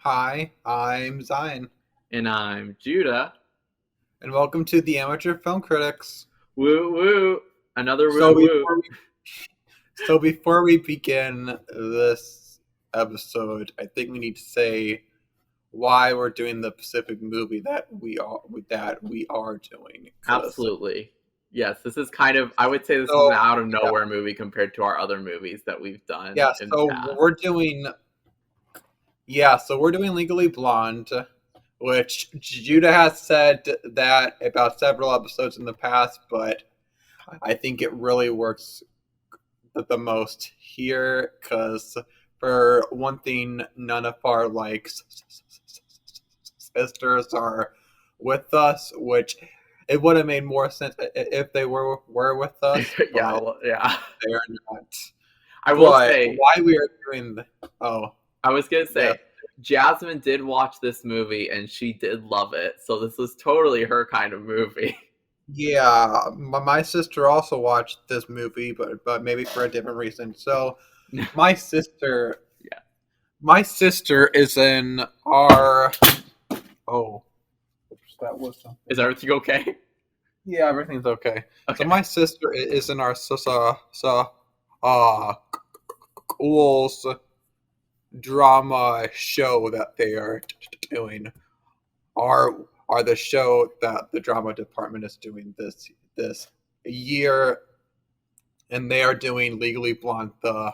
Hi, I'm Zion, And I'm Judah. and welcome to the Amateur Film Critics. Woo woo. Another So woo woo. before we, so before we begin this episode, I think we need to say why we're doing the Pacific movie that we are doing. Cause Absolutely. Yes, this is kind of, I would say this is an so out of yeah, nowhere movie compared to our other movies that we've done yeah, in the so past. we're doing Legally Blonde, which Judah has said that about several episodes in the past, but I think it really works the most here because, for one thing, none of our sisters are with us, which it would have made more sense if they were with us, Yeah, but well, yeah. they are not. I will But say, why we are doing oh, I was going to yes, say, Jasmine did watch this movie and she did love it. So this was totally her kind of movie. yeah, my sister also watched this movie, but maybe for a different reason. So my sister Yeah. my sister is in our oh, oops, that was Is something. everything okay? Yeah, everything's okay. So Okay. my sister is in our uh schools drama show that they are doing. Are are the show that the drama department is doing this year, and they are doing Legally Blonde, the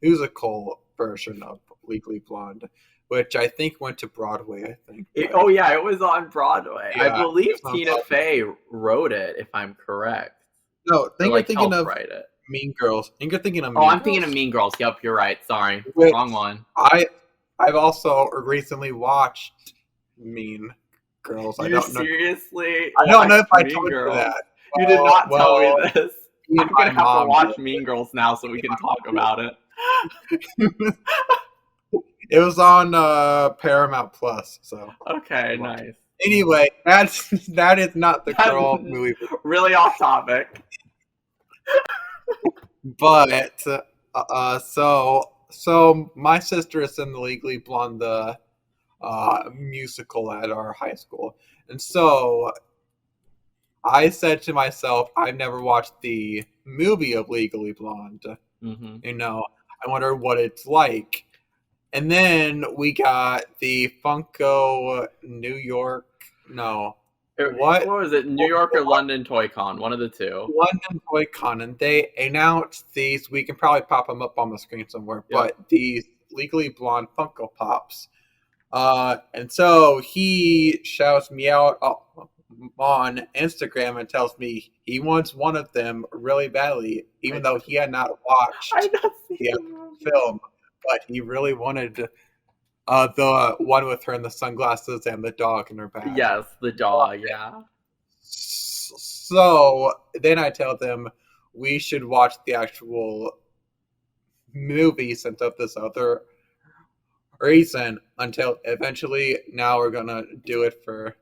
musical version of Legally Blonde, which I think went to Broadway. I think, but Oh, yeah, it was on Broadway. I yeah, believe it's on Tina Broadway. Fey wrote it, if I'm correct. No, I Or think you're like thinking helped of write it. Mean Girls. I think you're thinking of Oh, Mean I'm thinking of Girls, Mean Girls. Yep, you're right. Sorry. which Wrong one. I I've also recently watched Mean Girls. You seriously I don't know if watched I Mean told you Girls? that. You did Well, not tell me well, this. me and I'm gonna my have to mom watch did. Mean Girls now so we can talk about it. It was on Paramount Plus. So Okay, nice. anyway, that is not the That's girl movie, really off topic. but so my sister is in the Legally Blonde, the musical at our high school, and so I said to myself, I've never watched the movie of Legally Blonde. Hmm. I wonder what it's like. And then we got the Funko New York. No, What what? was it? New York or London Toy Con? One of the two. London Toy Con, and they announced these. We can probably pop them up on the screen somewhere, Yep. but these Legally Blonde Funko Pops. And so he shouts me out on Instagram and tells me he wants one of them really badly, even though he had not I've watched not seen the the actual movie. film, but he really wanted the one with her in the sunglasses and the dog in her bag. Yes, the dog. Yeah. So then I tell them we should watch the actual movie instead of this other reason until eventually now we're gonna do it for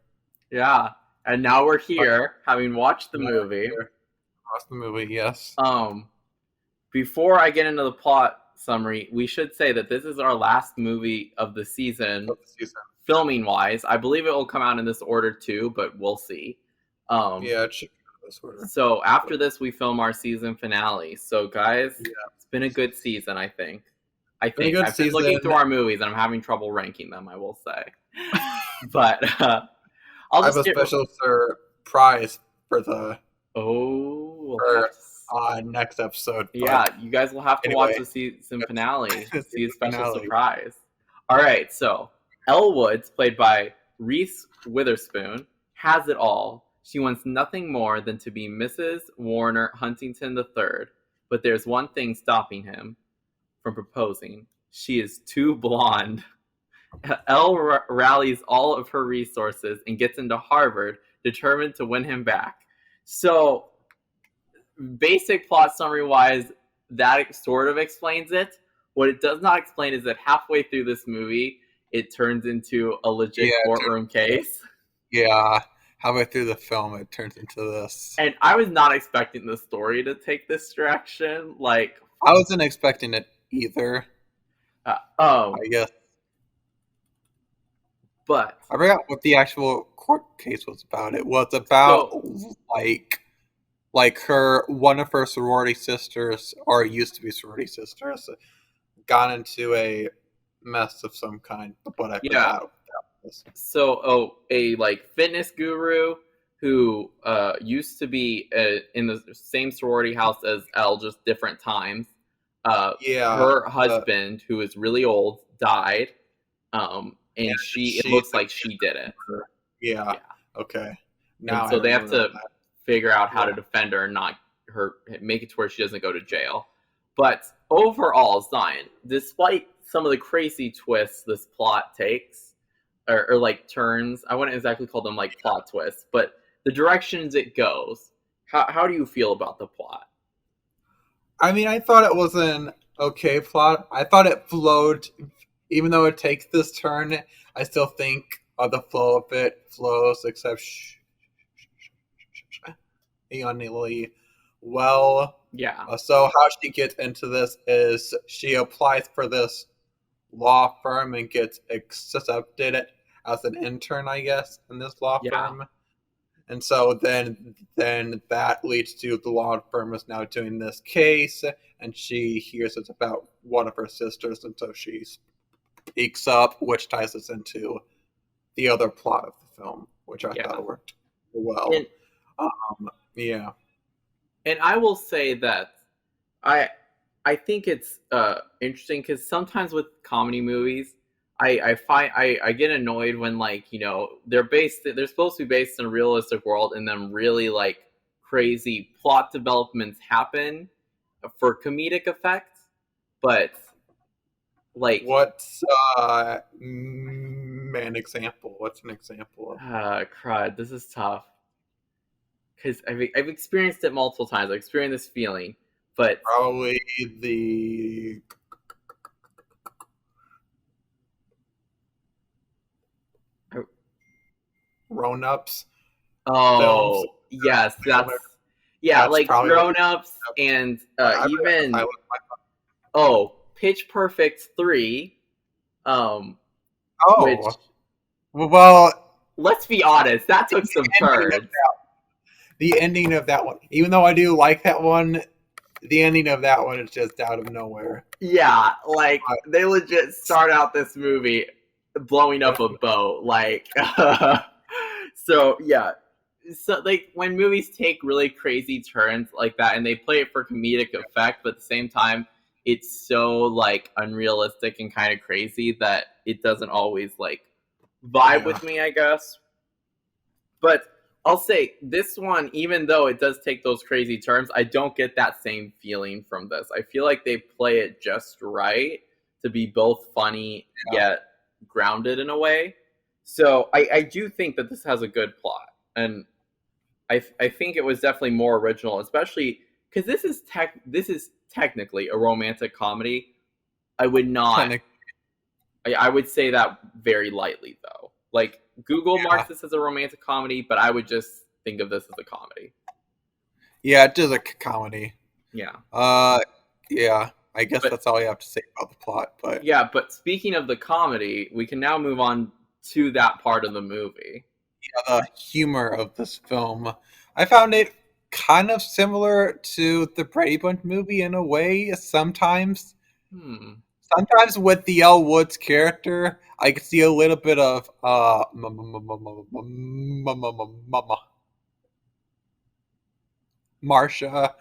Yeah. And now we're uh, here, having watched the movie. across the movie. Yes. Um, Before I get into the plot summary, we should say that this is our last movie of the season, Of the season. filming wise. I believe it will come out in this order too, but we'll see. Um, Yeah, it should be this order. so after this, we film our season finale. So, guys, Yeah. it's been a good season, I think. I Been a think good I've been looking season. through our movies and I'm having trouble ranking them. I will say, but I'll I have just a get. special surprise for the Oh, we'll have for to next episode. yeah, But you guys will have to watch anyway, the season finale to see a season special finale. surprise. All right, so Elle Woods, played by Reese Witherspoon, has it all. She wants nothing more than to be Mrs. Warner Huntington III, but there's one thing stopping him from proposing. She is too blonde. Elle rallies all of her resources and gets into Harvard, determined to win him back. So basic plot summary wise, that sort of explains it. What it does not explain is that halfway through this movie, it turns into a legit Yeah, courtroom case. yeah. Halfway through the film, it turns into this. And I was not expecting the story to take this direction. Like, I wasn't expecting it either. Um, I guess but I forgot what the actual court case was about. It was about so like her one of her sorority sisters, or used to be sorority sisters, got into a mess of some kind, but I yeah, forgot what that was. so a like fitness guru who used to be in the same sorority house as Elle, just different times. Yeah, Her husband, who is really old, died, and it she's looks like she did it. yeah. Yeah, Okay, and now I so they have remember to that. figure out how Yeah, to defend her and not her make it to where she doesn't go to jail. But overall, Zion, despite some of the crazy twists this plot takes, or like turns, I wouldn't exactly call them like plot twists, but the directions it goes. How do you feel about the plot? I mean, I thought it was an okay plot. I thought it flowed, even though it takes this turn. I still think the flow of it flows, except unevenly well. Yeah, So how she gets into this is she applies for this law firm and gets accepted as an intern, I guess, in this law yeah, firm. And so then that leads to the law firm is now doing this case, and she hears it's about one of her sisters, and so she speaks up, which ties us into the other plot of the film, which I yeah. thought worked well. And Yeah, and I will say that I I think it's interesting because sometimes with comedy movies, I find I get annoyed when like they're supposed to be based in a realistic world and then really like crazy plot developments happen for comedic effect, but like what's an example? What's an example of crud, this is tough because I've experienced it multiple times. I've experienced this feeling, but probably the I, grown ups films? oh, yes, yeah, That's like probably what. Grown Ups and I even would. Pitch Perfect 3, um, which Oh, well, let's be honest, that took some ending of turns. the ending of that one. Even though I do like that one, the ending of that one is just out of nowhere. Yeah, like they legit start out this movie blowing up With a boat, like so yeah. So like when movies take really crazy turns like that and they play it for comedic effect, but at the same time it's so like unrealistic and kind of crazy that it doesn't always like vibe yeah, with me, I guess. But I'll say this one, even though it does take those crazy turns, I don't get that same feeling from this. I feel like they play it just right to be both funny yeah, yet grounded in a way. So I do think that this has a good plot, and I think it was definitely more original, especially because this is technically a romantic comedy. I would not technically, I would say that very lightly, though. Like, Google marks yeah, this as a romantic comedy, but I would just think of this as a comedy. yeah. It is a comedy. Yeah. Uh, yeah. I guess But, that's all you have to say about the plot. But yeah, but speaking of the comedy, we can now move on to that part of the movie. the humor of this film, I found it kind of similar to the Brady Bunch movie in a way. Hmm. Sometimes with the Elle Woods character, I could see a little bit of Marsha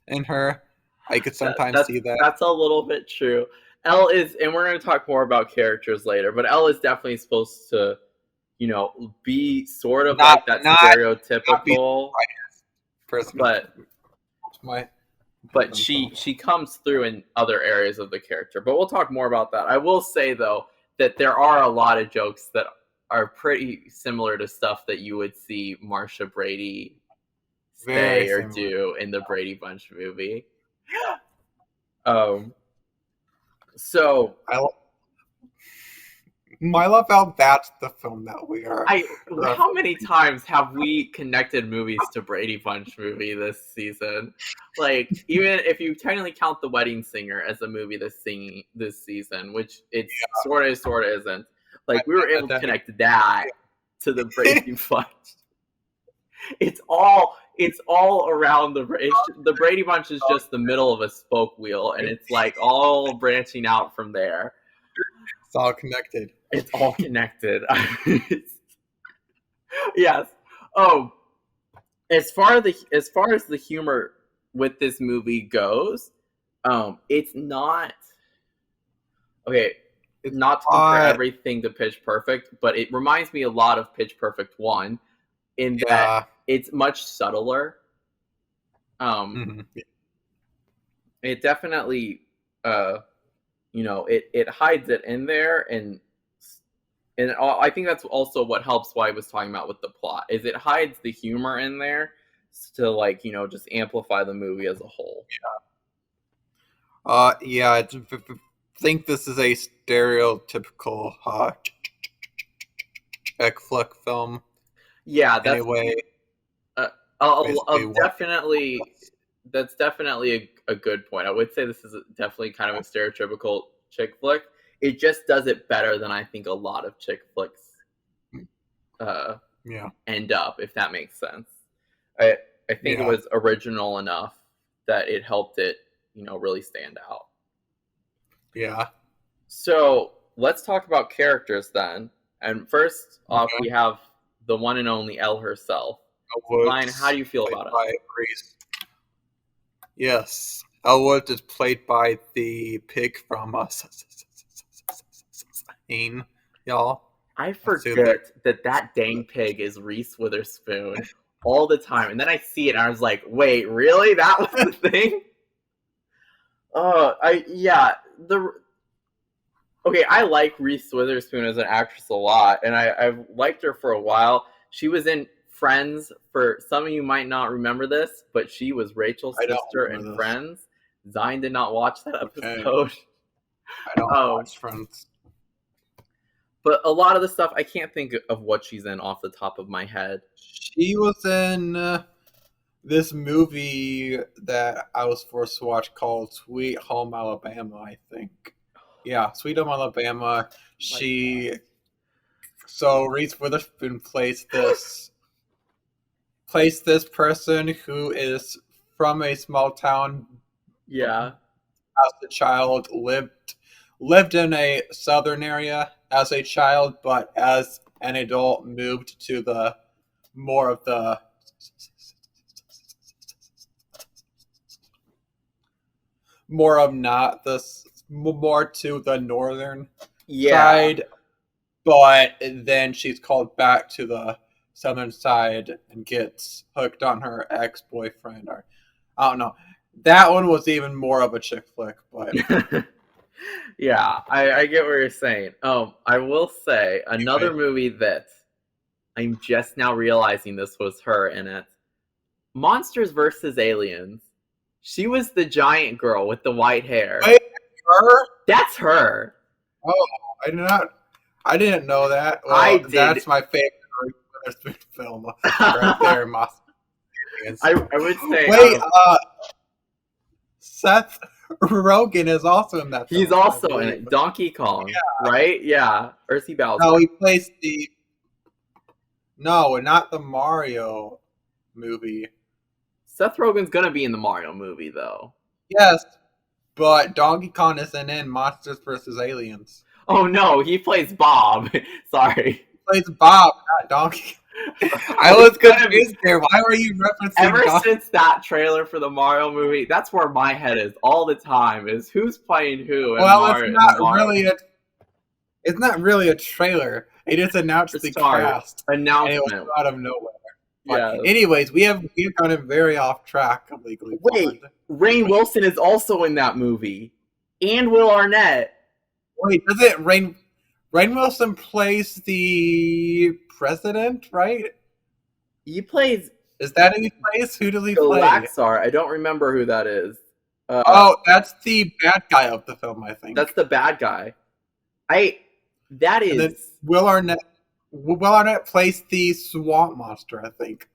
in her. I could That, sometimes that's see that. that's a little bit true. Elle is, and we're going to talk more about characters later, but Elle is definitely supposed to, be sort of Not like that not be the stereotypical, brightest person of but my she comes through in other areas of the character. But we'll talk more about that. I will say though that there are a lot of jokes that are pretty similar to stuff that you would see Marsha Brady very say or similar. do in the Brady Bunch movie. Um so I I love how that's the film that we are. How many times have we connected movies to Brady Bunch movie this season? Like, even if you technically count The Wedding Singer as a movie this season, which it's sort of isn't. Like, we were able to connect that to the Brady Bunch. It's all around the Brady Bunch is just the middle of a spoke wheel, and it's like all branching out from there. It's all connected. It's all connected. Yes. Oh, as far as the humor with this movie goes, it's not okay. It's not to compare everything to Pitch Perfect, but it reminds me a lot of Pitch Perfect 1 in that it's much subtler. It definitely, it hides it in there, and I think that's also what helps what I was talking about with the plot, is it hides the humor in there to just amplify the movie as a whole. I think this is a stereotypical chick flick film. Yeah, that's anyway. That's definitely a good point. I would say this is definitely kind of a stereotypical chick flick. It just does it better than I think a lot of chick flicks end up, if that makes sense. I think it was original enough that it helped it, really stand out. Yeah. So let's talk about characters then. And first off, we have the one and only Elle herself. Ryan, how do you feel about it? Yes. Elle Woods is played by the pig from y'all. I forget that dang pig is Reese Witherspoon all the time. And then I see it and I was like, wait, really? That was the thing? I like Reese Witherspoon as an actress a lot, and I've liked her for a while. She was in Friends. For some of you might not remember this, but she was Rachel's sister in Friends. Zion did not watch that episode. I don't watch Friends. But a lot of the stuff, I can't think of what she's in off the top of my head. She was in this movie that I was forced to watch called Sweet Home Alabama, I think. Yeah, Sweet Home Alabama. So Reese Witherspoon plays this person who is from a small town. Yeah. As a child, lived in a southern area as a child, but as an adult moved to the more of to the northern side, but then she's called back to the southern side and gets hooked on her ex-boyfriend, or I don't know. That one was even more of a chick flick, but yeah, I get what you're saying. I will say another movie that I'm just now realizing this was her in it. Monsters vs. Aliens. She was the giant girl with the white hair. Wait, her? That's her. Oh, I didn't know that. Well, I did. That's my favorite film right there. I would say. Wait, Seth Rogen is also in that film. He's also in it. Donkey Kong, right? Yeah. Or is he Bowser? No, he plays not the Mario movie. Seth Rogen's gonna be in the Mario movie, though. Yes, but Donkey Kong isn't in Monsters vs. Aliens. Oh no, he plays Bob. Sorry. He plays Bob, not Donkey. I was confused there. Why were you referencing Ever since that trailer for the Mario movie, that's where my head is all the time, is who's playing who. It's not really a trailer. It just announced the cast. Announcement. And it was out of nowhere. Yeah. Anyways, we've gone very off track of Legally Blonde. Wait, Rainn Wilson is also in that movie. And Will Arnett. Wait, does it Rainn Wilson plays the president, right? He plays. Is that who he plays? Who does he play? Laxar. I don't remember who that is. That's the bad guy of the film, I think. That's the bad guy. That And then is, Will Arnett plays the swamp monster, I think.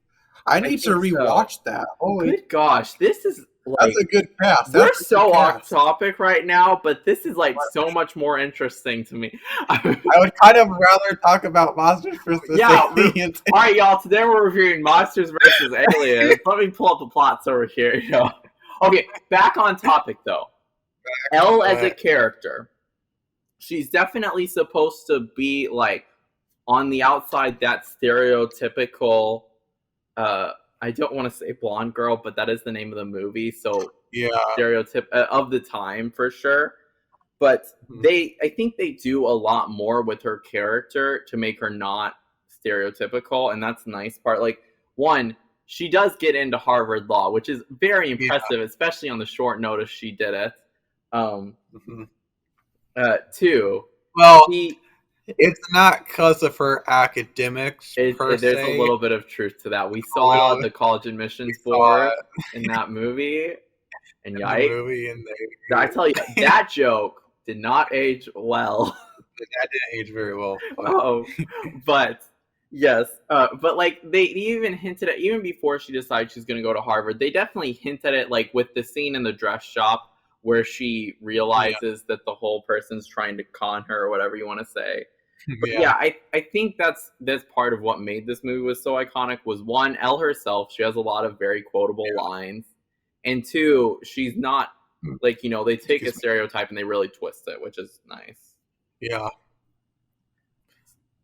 I I need to think so. rewatch that. Holy, Good gosh, this is that's like a good cast. we're That's a good so off cast. topic right now, but this is like so much more interesting to me. I would kind of rather talk about Monsters vs. Yeah, Aliens. all right, y'all. Today we're reviewing Monsters versus Aliens. Let me pull up the plots over here. Okay, back on topic though. Elle as a character, she's definitely supposed to be like on the outside that stereotypical. I don't want to say blonde girl, but that is the name of the movie. So Yeah. stereotype of the time for sure. But I think they do a lot more with her character to make her not stereotypical, and that's the nice part. Like, one, she does get into Harvard Law, which is very impressive, especially on the short notice she did it. Two, well, it's not because of her academics per there's se. a little bit of truth to that. We saw the college admissions board in that movie, and yikes! I tell you, that joke did not age well. That didn't age very well. But yes, but like they even hinted at, even before she decided she's going to go to Harvard, they definitely hint at it, like with the scene in the dress shop where she realizes that the whole person's trying to con her or whatever you want to say. But I think that's part of what made this movie was so iconic was one, Elle herself, she has a lot of very quotable lines, and two, she's not like, they take a stereotype and they really twist it, which is nice. Yeah.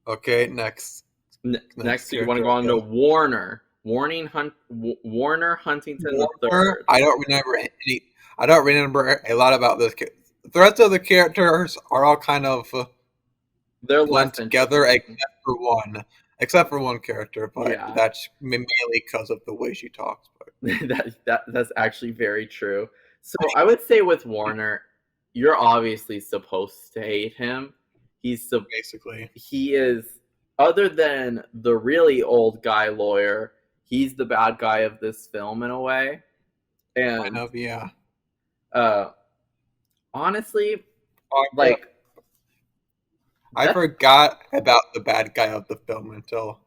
Okay, next. Next, you want to go on to Warner. Warner Huntington III. I don't remember a lot about this. The rest of the characters are all kind of they're blend together, except for one character, but that's mainly because of the way she talks. But that's actually very true. So I would say with Warner, you're obviously supposed to hate him. Basically, he is, other than the really old guy lawyer, he's the bad guy of this film in a way. And kind of, yeah. Honestly, I forgot about the bad guy of the film until.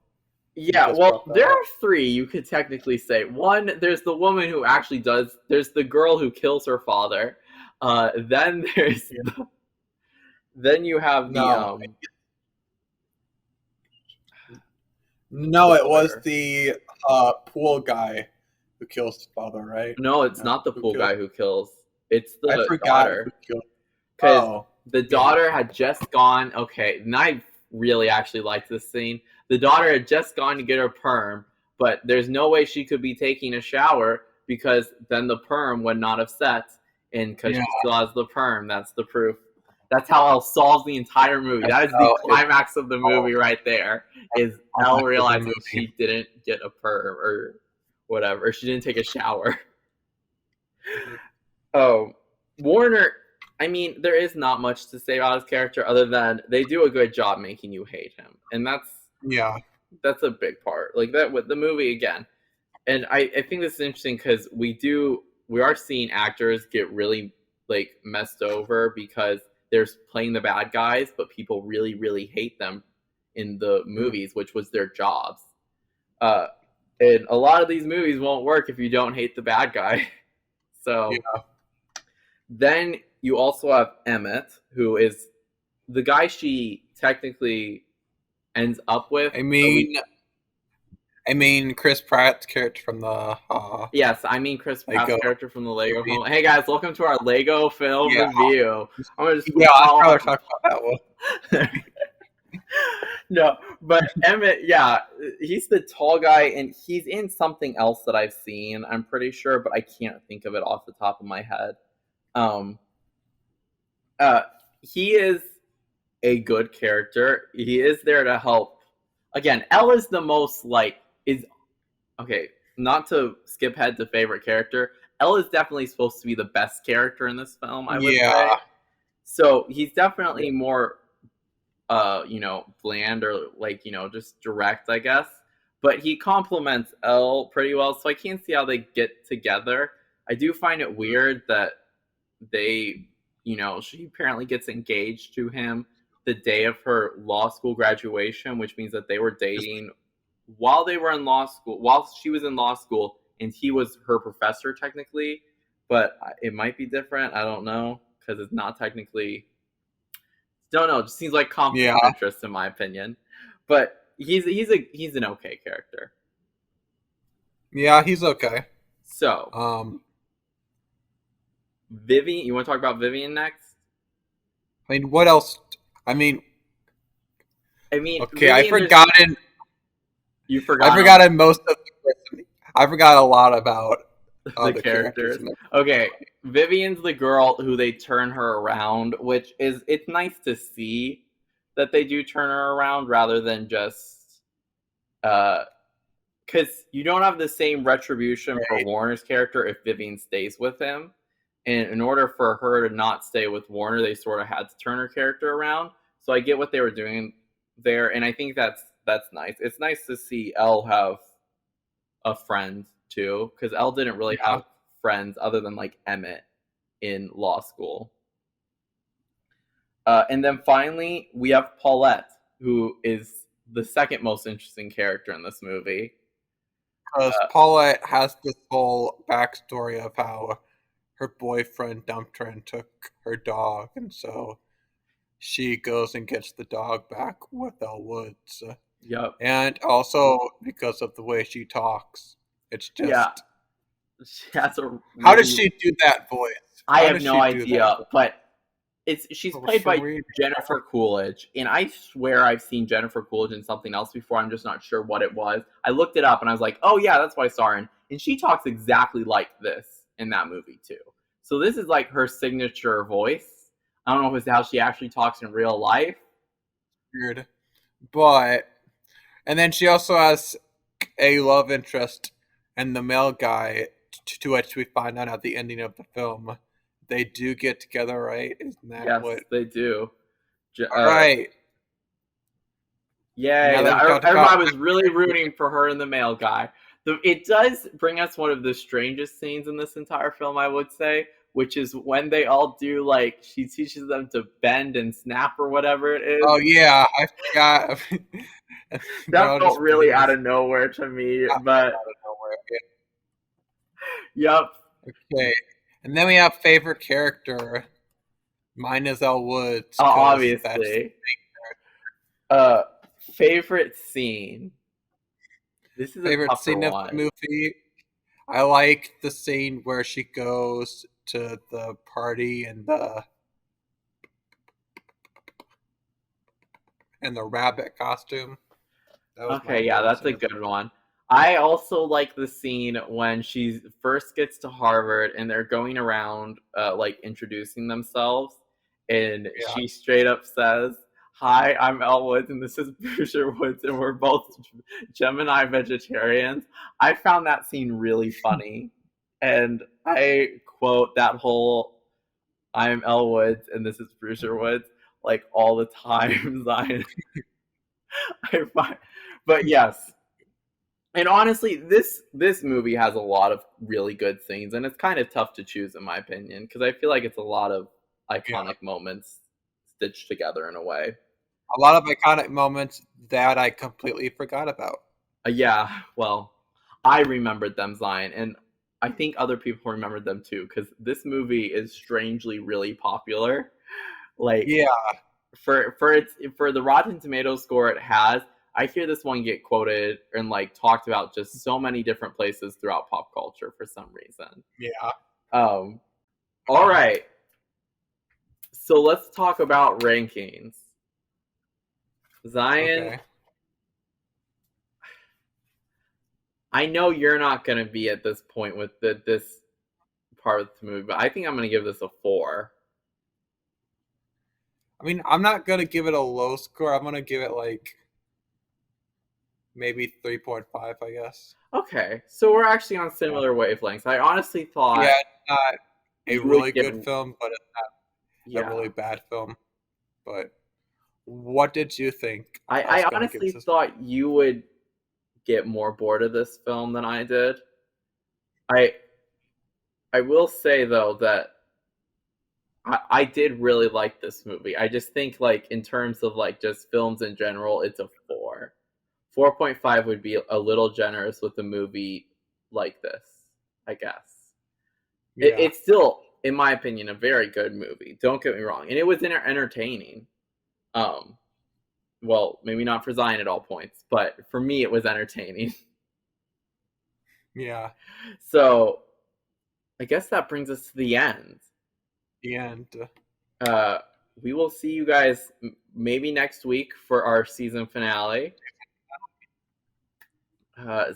Yeah, well, there are three you could technically say. One, there's the woman who actually does. There's the girl who kills her father. Then there's. Then you have the. No, it was the pool guy who kills his father, right? No, it's not the pool guy who kills. It's the I forgot daughter. Because the daughter had just gone. Okay, and I really actually liked this scene. The daughter had just gone to get her perm, but there's no way she could be taking a shower because then the perm would not have set. And because she still has the perm, that's the proof. That's how Elle solves the entire movie. That is the climax of the movie right there. Is Elle realizes she didn't get a perm or whatever. She didn't take a shower. Warner, I mean, there is not much to say about his character other than they do a good job making you hate him. And that's a big part. Like that with the movie again. And I think this is interesting because we are seeing actors get really like messed over because they're playing the bad guys, but people really, really hate them in the movies, which was their jobs. And a lot of these movies won't work if you don't hate the bad guy. So then you also have Emmett, who is the guy she technically ends up with. I mean Chris Pratt's character from the yes, I mean Chris Pratt's character from the Lego film. Hey guys, welcome to our Lego film review. I'm gonna just I'll probably talk about that one. No, but Emmett, he's the tall guy, and he's in something else that I've seen, I'm pretty sure, but I can't think of it off the top of my head. He is a good character. He is there to help. Again, Elle is the most not to skip ahead to favorite character. Elle is definitely supposed to be the best character in this film, I would say. So he's definitely more, bland or just direct, I guess. But he complements Elle pretty well, so I can't see how they get together. I do find it weird that they, she apparently gets engaged to him the day of her law school graduation, which means that they were dating while they were in law school, while she was in law school, and he was her professor technically, but it might be different. I don't know, because it's not technically. Don't know. It just seems like conflict Yeah. of interest in my opinion, but he's an okay character. Yeah, he's okay. So Vivian, you want to talk about Vivian next? I mean, what else? I mean, I mean, okay, Vivian, I've forgotten. You forgot. I've forgotten most of the. I forgot a lot about The the characters. characters. Okay, Vivian's the girl who they turn her around, which is it's nice to see that they do turn her around rather than just because you don't have the same retribution for Right. Warner's character if Vivian stays with him. And in order for her to not stay with Warner, they sort of had to turn her character around. So I get what they were doing there, and I think that's nice. It's nice to see Elle have a friend too, because Elle didn't really have friends other than like Emmett in law school. And then finally, we have Paulette, who is the second most interesting character in this movie. Because Paulette has this whole backstory of how her boyfriend dumped her and took her dog, and so she goes and gets the dog back with Elle Woods. Yep. And also because of the way she talks. It's just. Yeah. She has a really... How does she do that voice? I have no idea, but she's played by Serena. Jennifer Coolidge, and I swear I've seen Jennifer Coolidge in something else before. I'm just not sure what it was. I looked it up and I was like, oh yeah, that's what I saw her in. And she talks exactly like this in that movie too. So this is like her signature voice. I don't know if it's how she actually talks in real life. Weird. But, and then she also has a love interest in the male guy, to which we find out at the ending of the film. They do get together, right? Isn't that yes, what? They do. Right. Yay. Everybody was really rooting for her and the male guy. It does bring us one of the strangest scenes in this entire film, I would say, which is when they all do, like, she teaches them to bend and snap or whatever it is. Oh, yeah. I forgot. That felt really out of nowhere to me, but... Out of nowhere. Yep. Okay. And then we have favorite character. Mine is Elle Woods. Obviously. Favorite scene. This is favorite scene of the movie. I like the scene where she goes to the party and the rabbit costume. Okay, yeah, that's a good one. I also like the scene when she first gets to Harvard and they're going around like introducing themselves, and she straight up says, "Hi, I'm Elle Woods and this is Boucher Woods and we're both Gemini vegetarians." I found that scene really funny, and I quote that whole "I'm Elle Woods and this is Boucher Woods" like all the times I find. But yes. And honestly, this movie has a lot of really good scenes, and it's kind of tough to choose, in my opinion, because I feel like it's a lot of iconic moments stitched together in a way. A lot of iconic moments that I completely forgot about. Yeah, well, I remembered them, Zion, and I think other people remembered them too, because this movie is strangely really popular. Like, for the Rotten Tomatoes score it has, I hear this one get quoted and like talked about just so many different places throughout pop culture for some reason. Yeah. All right. So let's talk about rankings. Zion. Okay. I know you're not going to be at this point with this part of the movie, but I think I'm going to give this a 4. I mean, I'm not going to give it a low score. I'm going to give it like maybe 3.5, I guess. Okay, so we're actually on similar wavelengths. I honestly thought... Yeah, it's not a really good film, but it's not a really bad film. But what did you think? I honestly thought you would get more bored of this film than I did. I will say, though, that I did really like this movie. I just think like in terms of like just films in general, it's a 4. 4.5 would be a little generous with a movie like this, I guess. Yeah. It's still, in my opinion, a very good movie. Don't get me wrong, and it was entertaining. Um, well, maybe not for Zion at all points, but for me, it was entertaining. Yeah. So I guess that brings us to the end. The end. Uh, we will see you guys maybe next week for our season finale.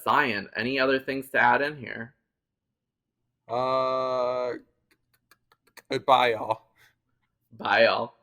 Zion, any other things to add in here? Uh, Goodbye, y'all. Bye, y'all.